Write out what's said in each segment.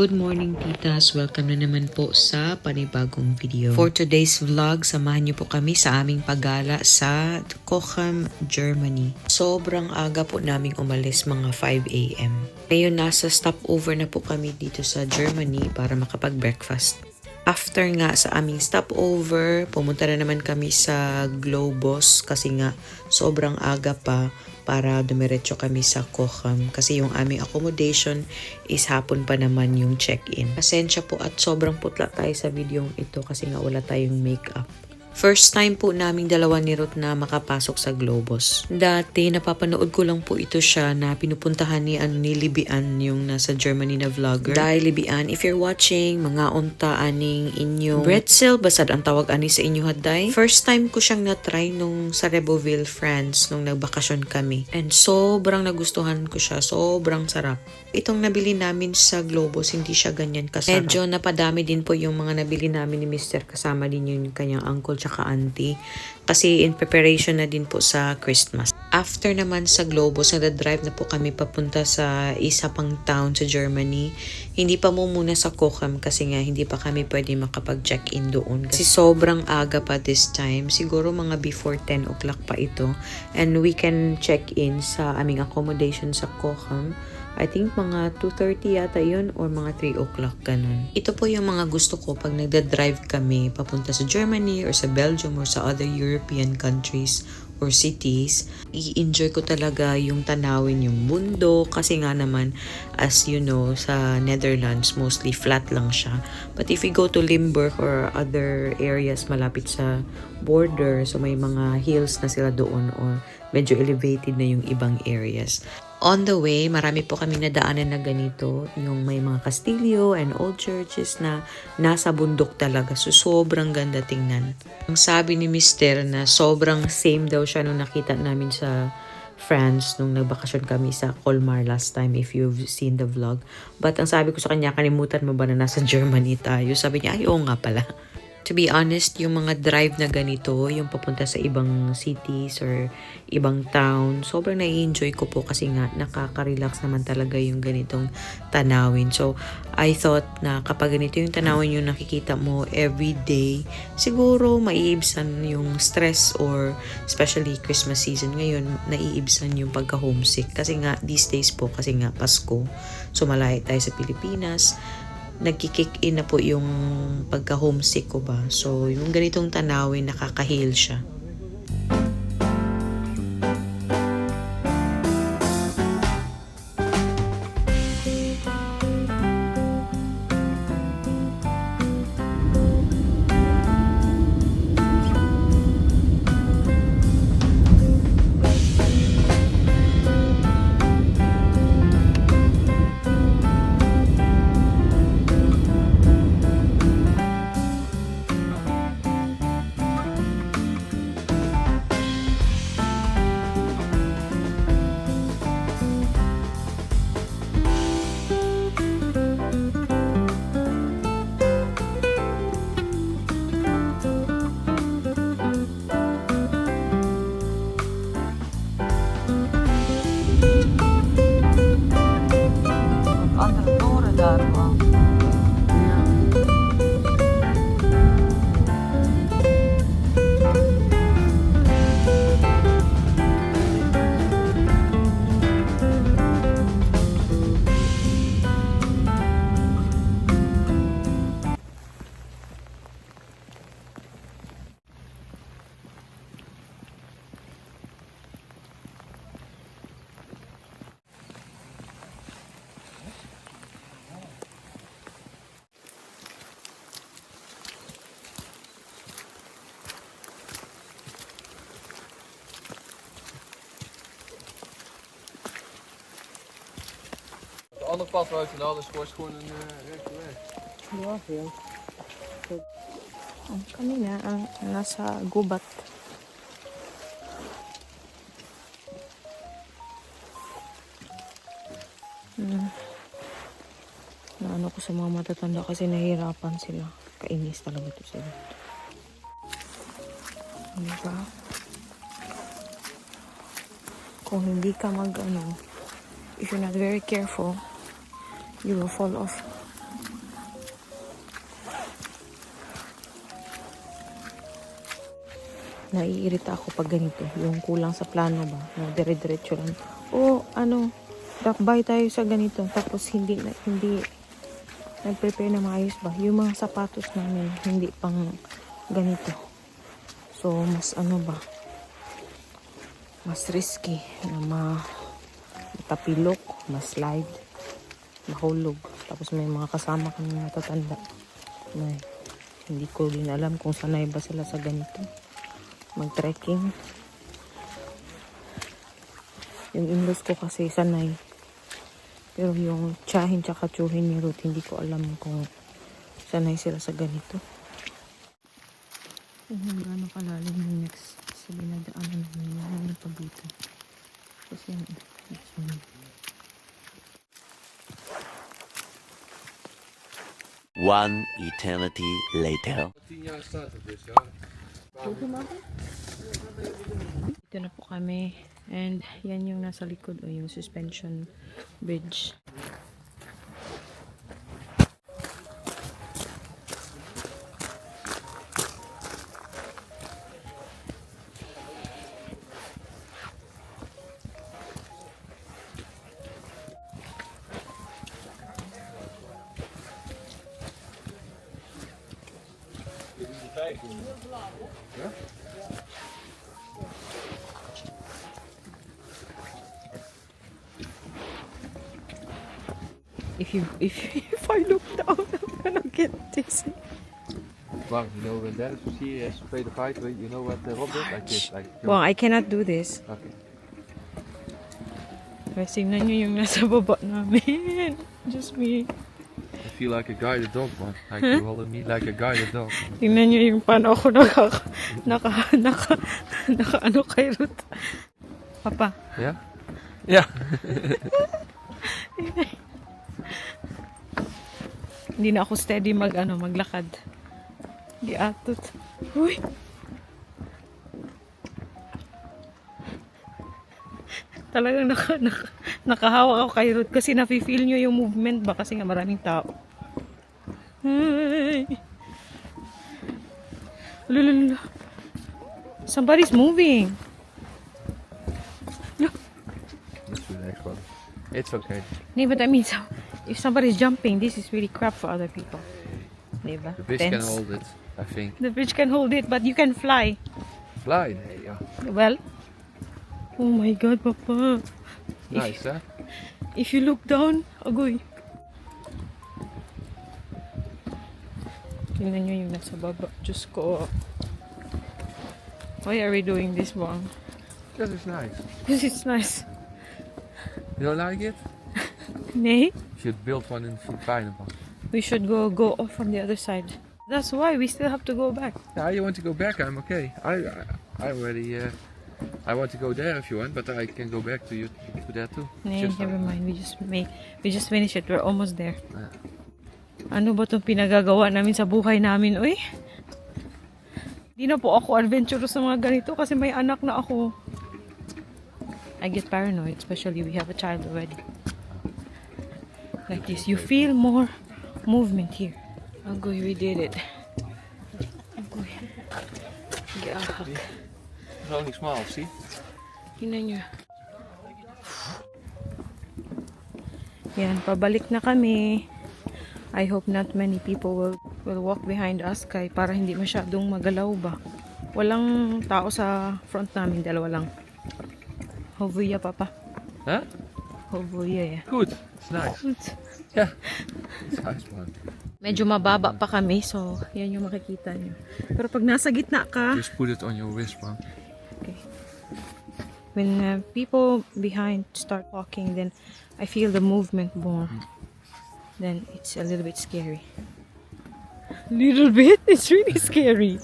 Good morning titas! Welcome na naman po sa panibagong video. For today's vlog, samahan niyo po kami sa aming paggala sa Cochem, Germany. Sobrang aga po naming umalis, mga 5 AM. Ngayon nasa stopover na po kami dito sa Germany para makapag-breakfast. After nga sa aming stopover, pumunta na naman kami sa Globus kasi nga sobrang aga pa para dumiretso kami sa Cochem kasi yung aming accommodation is hapon pa naman yung check-in. Pasensya po at sobrang putla tayo sa video ito kasi nga wala tayong makeup. First time po naming dalawa ni Ruth na makapasok sa Globus. Dati napapanood ko lang po ito siya na pinupuntahan ni Libian, yung nasa Germany na vlogger. Dahil Libian, if you're watching, mga unta aning inyo bretzel, basad ang tawag ani sa inyo hadday. First time ko siyang na-try nung sa Reboville, France, nung nagbakasyon kami. And sobrang nagustuhan ko siya, sobrang sarap. Itong nabili namin sa Globus, hindi siya ganyan kasarap. Medyo napadami din po yung mga nabili namin ni Mr. Kasama din yung kanyang uncle tsaka auntie. Kasi in preparation na din po sa Christmas. After naman sa Globus, nagda-drive na po kami papunta sa isa pang town sa Germany. Hindi pa muna sa Cochem kasi nga hindi pa kami pwede makapag-check-in doon. Kasi sobrang aga pa this time. Siguro mga before 10 o'clock pa ito. And we can check-in sa aming accommodation sa Cochem. I think mga 2:30 yata yun or mga 3 o'clock ganun. Ito po yung mga gusto ko pag nagda-drive kami papunta sa Germany or sa Belgium or sa other European countries or cities. I-enjoy ko talaga yung tanawin yung mundo kasi nga naman as you know sa Netherlands mostly flat lang siya. But if we go to Limburg or other areas malapit sa border so may mga hills na sila doon or medyo elevated na yung ibang areas. On the way, marami po kami nadaanan na ganito, yung may mga kastilyo and old churches na nasa bundok talaga. So, sobrang ganda tingnan. Ang sabi ni Mr. na sobrang same daw siya nung nakita namin sa France nung nagbakasyon kami sa Colmar last time if you've seen the vlog. But ang sabi ko sa kanya, kalimutan mo ba na nasa Germany tayo? Sabi niya, ay oo nga pala. To be honest, yung mga drive na ganito, yung papunta sa ibang cities or ibang town, sobrang nai-enjoy ko po kasi nga nakaka-relax naman talaga yung ganitong tanawin. So, I thought na kapag ganito yung tanawin yung nakikita mo every day, siguro maiibsan yung stress or especially Christmas season ngayon, naiibsan yung pagka-homesick. Kasi nga, these days po, kasi nga Pasko, so malayo tayo sa Pilipinas, nagki-kick in na po yung pagka-homesick ko ba. So, yung ganitong tanawin, nakaka-heal siya. Ander pad eruit te halen, dus gewoon een rechte weg. Ja, veel. Kanina, nasa gubat. Naano ko sa mga matatanda kasi nahihirapan sila. Kainis talaga ito sila. Diba? Kung hindi ka if you're not very careful, you will fall off. naiirita ako pag ganito. Yung kulang sa plano ba? No, dire-diretso lang. O ano, drop by tayo sa ganito. Tapos hindi nag-prepare na maayos ba? Yung mga sapatos namin, hindi pang ganito. So, mas ano ba? Mas risky na matapilok, ma-slide, mahulog. Tapos may mga kasama kami matatanda. May, hindi ko din alam kung sanay ba sila sa ganito. Mag-trekking. Yung in-laws ko kasi sanay. Pero yung tiyahin tsaka tsuhin ni Ruth, hindi ko alam kung sanay sila sa ganito. Kung gaano kalalim yung next sa binadaanan namin na pa dito. Kasi yan. One eternity later. 10 jaar staat het dus, ja. Dito na po kami. And yan yung nasa likod o yung suspension bridge. If I look down, I'm gonna get dizzy. Well, you know when Dennis was here as play the fight, you know what Rob did? Like this, like. Well, I cannot do this. Okay. Guys, tingnan nyo yung nasa baba namin. Just me. I feel like a guided dog, man. Like you holding me like a guided dog. Tingnan nyo yung paano ako naka ano kay Ruth. Papa. Yeah? Yeah. Hindi na ako steady maglakad. Di atot. Uy! Talagang nakahawak ako kay Ruth kasi nafe-feel nyo yung movement ba kasi nga maraming tao. Ay! Lululula. Somebody's moving. Look. Let's do the next one. It's okay. Nee, but I mean, so, if somebody's jumping, this is really crap for other people. Diba? The bitch can Tense. hold it, I think. The bridge can hold it, but you can fly. Fly, nee, ja. Well, oh my God, Papa. Nice, huh? If you look down, agoy. Tingnan nyo yung nasa baba. Diyos ko. Why are we doing this wrong? Because it's nice. Because it's nice. You don't like it? Nee, You should build one in Pineapple. we should go off from the other side. That's why we still have to go back. Yeah, you want to go back? I'm okay. I already. I want to go there if you want, but I can go back to you to there too. Nee, Just never like- mind. We just finished it. We're almost there. Yeah. Ano ba itong pinagagawa namin sa buhay namin, uy? Di na po ako adventurous sa mga ganito kasi may anak na ako. I get paranoid, especially we have a child already. Like this, you feel more movement here. Agoy, we did it. Agoy. Gahak. It's only small, see? Tingnan nyo. Yan, pabalik na kami. I hope not many people will walk behind us kay para hindi masyadong magalaw ba. Walang tao sa front namin, dalawa lang. Hovuya, Papa. Huh? Hovuya, yeah. Good. It's nice. Yeah. It's nice one. Medyo mababa pa kami, so yan yung makikita nyo. Pero pag nasa gitna ka, Just put it on your wrist, man. okay. When people behind start walking, then I feel the movement more. Then it's a little bit scary. Little bit? It's really scary.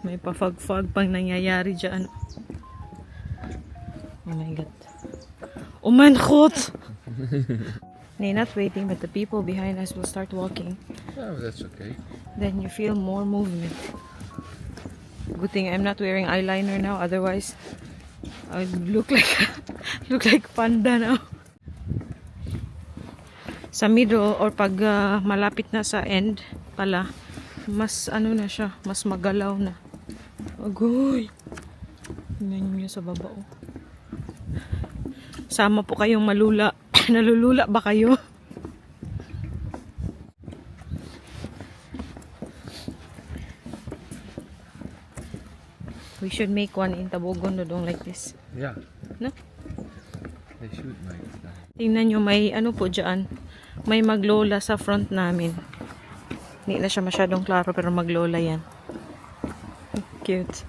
May pafag-fag pang nangyayari dyan. Oh my God. Oh mein Gott! Nee, not waiting, but the people behind us will start walking. Oh, that's okay. Then you feel more movement. Good thing I'm not wearing eyeliner now, otherwise I would look like panda now. Sa middle or pag malapit na sa end pala, mas ano na siya, mas magalaw na. Agoy. Tingnan niyo sa baba, oh. Sama po kayong malula. Nalulula ba kayo? We should make one in Tabogon Dodong like this. Yeah, No? they should make that. Tingnan nyo, may ano po dyan. May maglola sa front namin. Hindi na siya masyadong klaro pero maglola yan. Cute.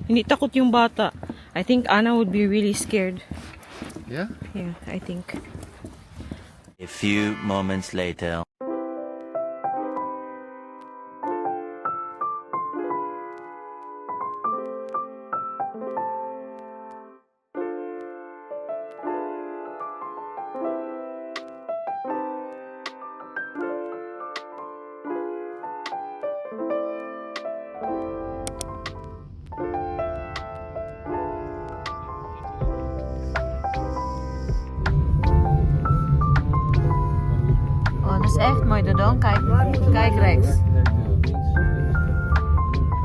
Hindi takot yung bata. I think Anna would be really scared. Yeah? Yeah, I think. A few moments later. Oh, dat is echt mooi, Dodong. Kijk, kijk Rex.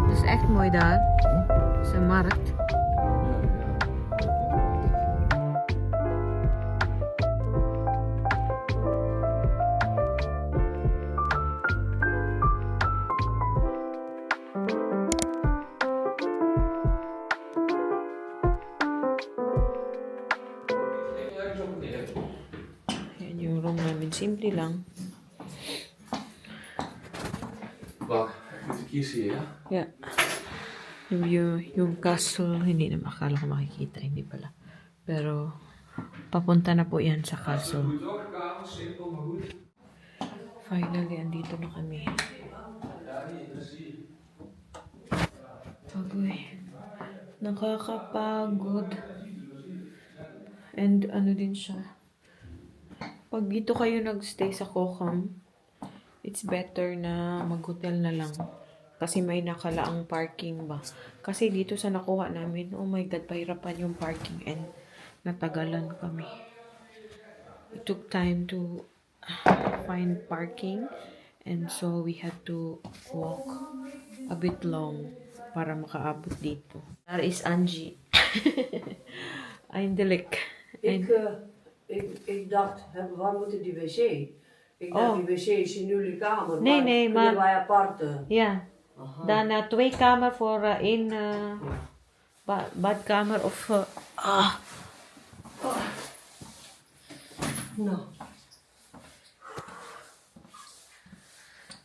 Dat is echt mooi daar. Dat is een markt. Yan yung room namin. Simple lang. Wacht, moet ik hier zien, ja? Yeah. Yung castle, hindi na akala ko makikita, hindi pala. Pero, papunta na po yan sa castle. Finally, andito na kami. Agoy. Nakakapagod. And ano din siya. Pag dito kayo nagstay sa Kokam, it's better na mag-hotel na lang. Kasi may nakalaang parking ba. Kasi dito sa nakuha namin, oh my God, pahirapan yung parking and natagalan kami. It took time to find parking and so we had to walk a bit long para makaabot dito. Daar is Angie. Eindelijk. Ik dacht, waar moeten die wc? Ik dacht, Oh. die wc is in jullie kamer. Nee, nee, maar- Kunnen wij apart? Ja. Dan 2 kamer voor 1 badkamer of... Nou.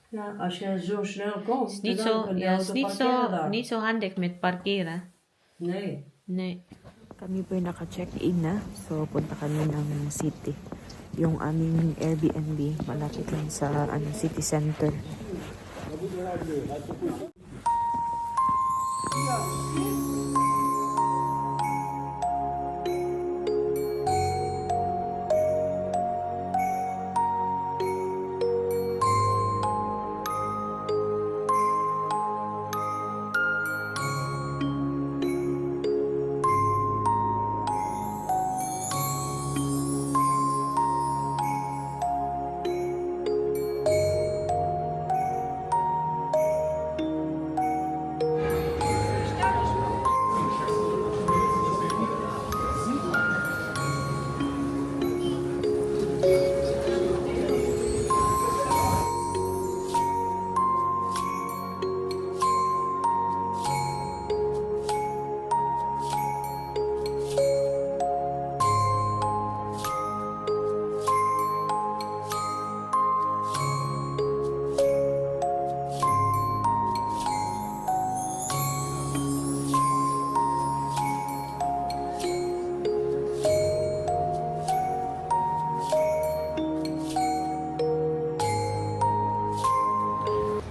Ja, als je zo snel komt, is niet dan zo, kan je ja, auto is niet parkeren daar. niet zo handig met parkeren. Nee. Nee. Kami po naka-check-in na. So, punta kami ng city. Yung aming Airbnb, malapit lang sa city center.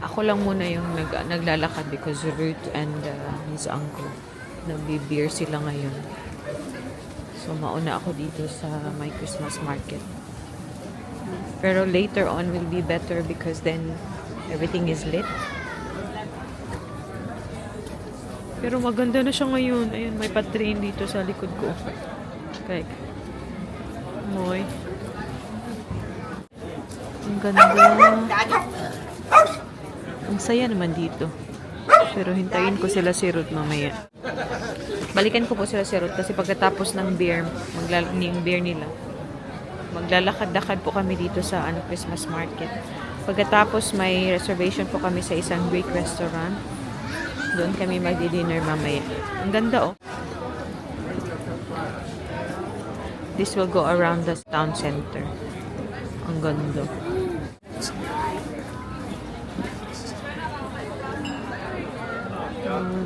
Ako lang muna yung naglalakad because Ruth and his uncle nagbi-beer sila ngayon. So mauna ako dito sa my Christmas market. Pero later on will be better because then everything is lit. Pero maganda na siya ngayon. Ayun, may pa-train dito sa likod ko. Kaya, moy. Ang ganda. Ang saya naman dito. Pero hintayin ko sila si Ruth mamaya. Balikan ko po sila si Ruth kasi pagkatapos ng beer, yung beer nila, maglalakad-lakad po kami dito sa Christmas market. Pagkatapos may reservation po kami sa isang Greek restaurant. Doon kami magdi-dinner mamaya. Ang ganda oh. This will go around the town center. Ang ganda.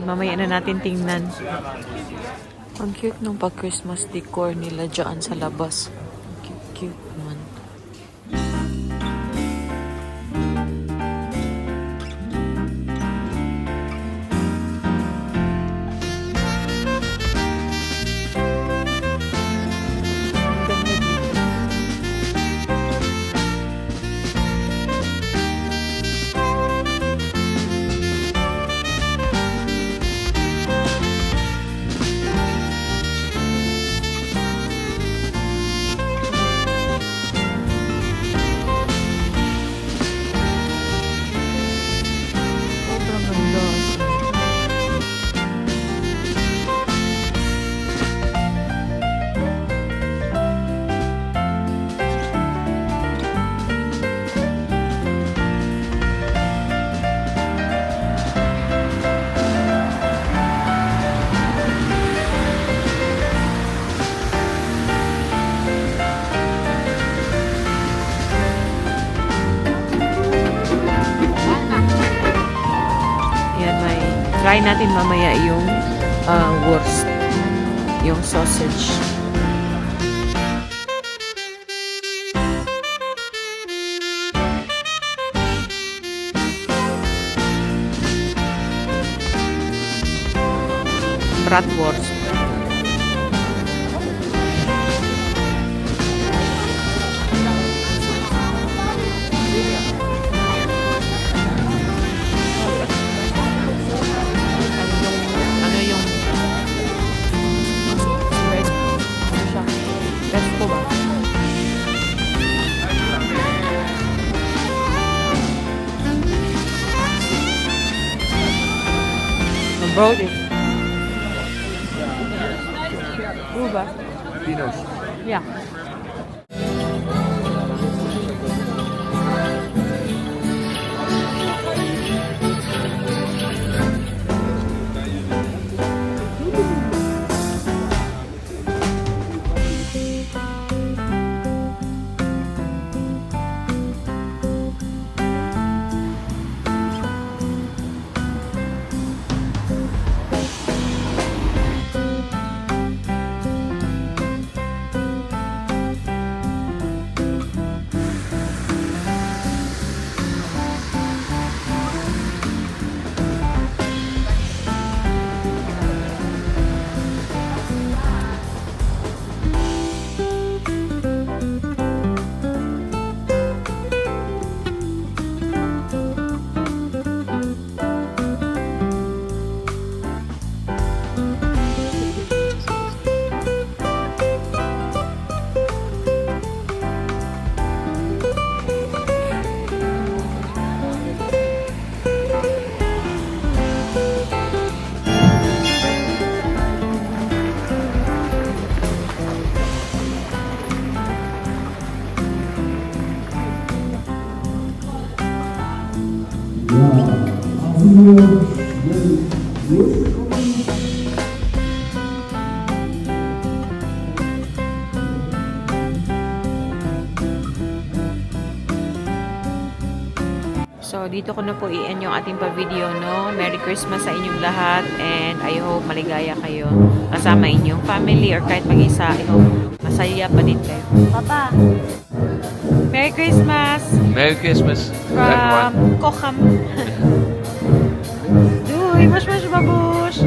Mamaya na natin tingnan. Ang cute nung pag-Christmas decor nila dyan sa labas. Cute man. Sobrang ganda. Yan, may try natin mamaya yung wurst, yung sausage. Bratwurst. Ano yung bread? Ano siya? Best po ba? The broad is ba? Pinos. Yeah. So, dito ko na po i-end yung ating pa-video, no? Merry Christmas sa inyong lahat and I hope maligaya kayo kasama inyong family or kahit mag-isa. I hope masaya pa din kayo. Papa! Merry Christmas! Merry Christmas, From everyone. Kocham. Duy, mush mush babush!